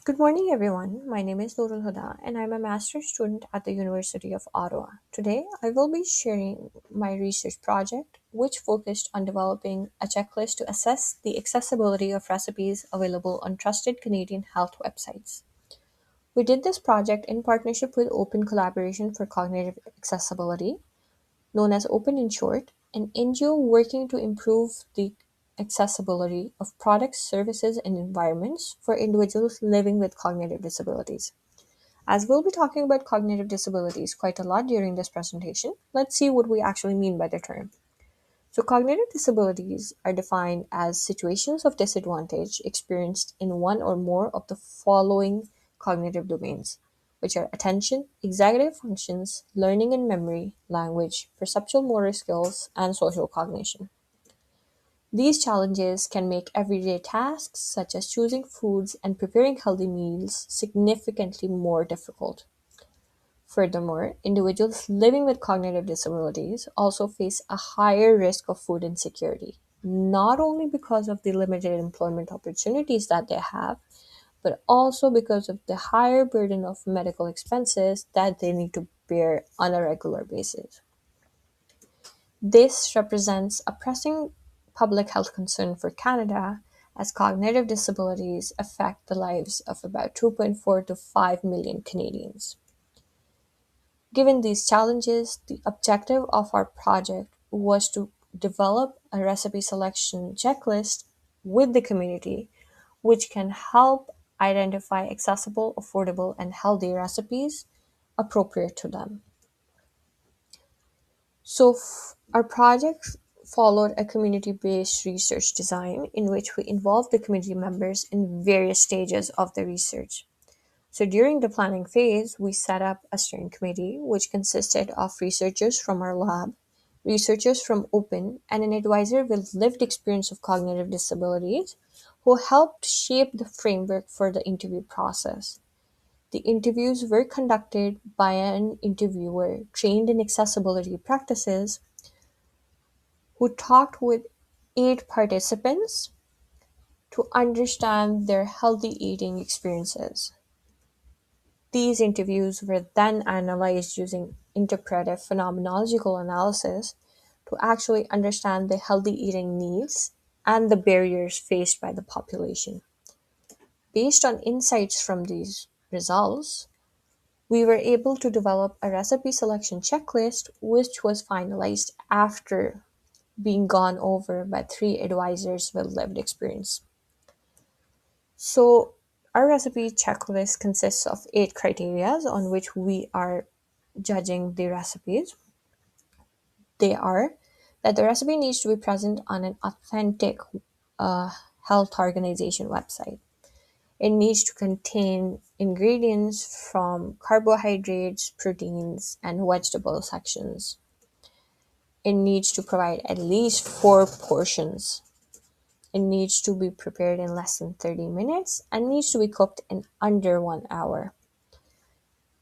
Good morning, everyone. My name is Noor and I'm a master's student at the University of Ottawa. Today, I will be sharing my research project, which focused on developing a checklist to assess the accessibility of recipes available on trusted Canadian health websites. We did this project in partnership with Open Collaboration for Cognitive Accessibility, known as Open in short, an NGO working to improve the accessibility of products, services, and environments for individuals living with cognitive disabilities. As we'll be talking about cognitive disabilities quite a lot during this presentation, let's see what we actually mean by the term. So, cognitive disabilities are defined as situations of disadvantage experienced in one or more of the following cognitive domains, which are attention, executive functions, learning and memory, language, perceptual motor skills, and social cognition. These challenges can make everyday tasks, such as choosing foods and preparing healthy meals, significantly more difficult. Furthermore, individuals living with cognitive disabilities also face a higher risk of food insecurity, not only because of the limited employment opportunities that they have, but also because of the higher burden of medical expenses that they need to bear on a regular basis. This represents a pressing public health concern for Canada as cognitive disabilities affect the lives of about 2.4 to 5 million Canadians. Given these challenges, the objective of our project was to develop a recipe selection checklist with the community, which can help identify accessible, affordable, and healthy recipes appropriate to them. Our project followed a community based research design in which we involved the community members in various stages of the research. So during the planning phase, we set up a steering committee which consisted of researchers from our lab, researchers from Open, and an advisor with lived experience of cognitive disabilities who helped shape the framework for the interview process. The interviews were conducted by an interviewer trained in accessibility practices who talked with 8 participants to understand their healthy eating experiences. These interviews were then analyzed using interpretive phenomenological analysis to actually understand the healthy eating needs and the barriers faced by the population. Based on insights from these results, we were able to develop a recipe selection checklist, which was finalized after being gone over by 3 advisors with lived experience. So, our recipe checklist consists of 8 criteria on which we are judging the recipes. They are that the recipe needs to be present on an authentic uh, health organization website. It needs to contain ingredients from carbohydrates, proteins, and vegetable sections. It needs to provide at least 4 portions. It needs to be prepared in less than 30 minutes and needs to be cooked in under 1 hour.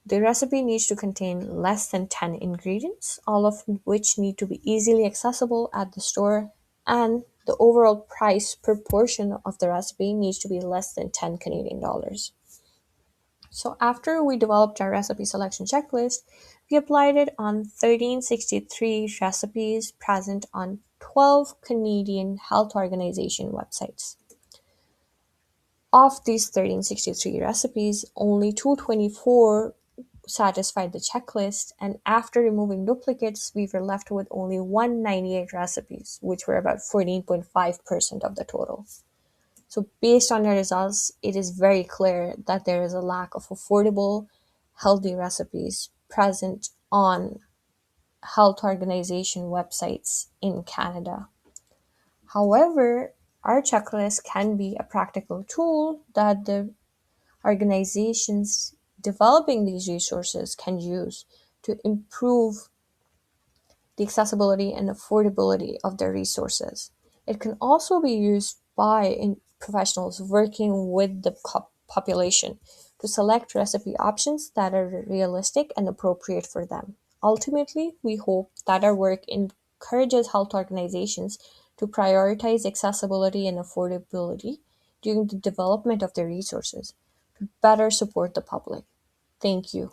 The recipe needs to contain less than 10 ingredients, all of which need to be easily accessible at the store, and the overall price per portion of the recipe needs to be less than 10 Canadian dollars. So after we developed our recipe selection checklist, we applied it on 1363 recipes present on 12 Canadian health organization websites. Of these 1363 recipes, only 224 satisfied the checklist, and after removing duplicates, we were left with only 198 recipes, which were about 14.5% of the total. So, based on the results, it is very clear that there is a lack of affordable, healthy recipes present on health organization websites in Canada. However, our checklist can be a practical tool that the organizations developing these resources can use to improve the accessibility and affordability of their resources. It can also be used by professionals working with the population to select recipe options that are realistic and appropriate for them. Ultimately, we hope that our work encourages health organizations to prioritize accessibility and affordability during the development of their resources, better support the public. Thank you.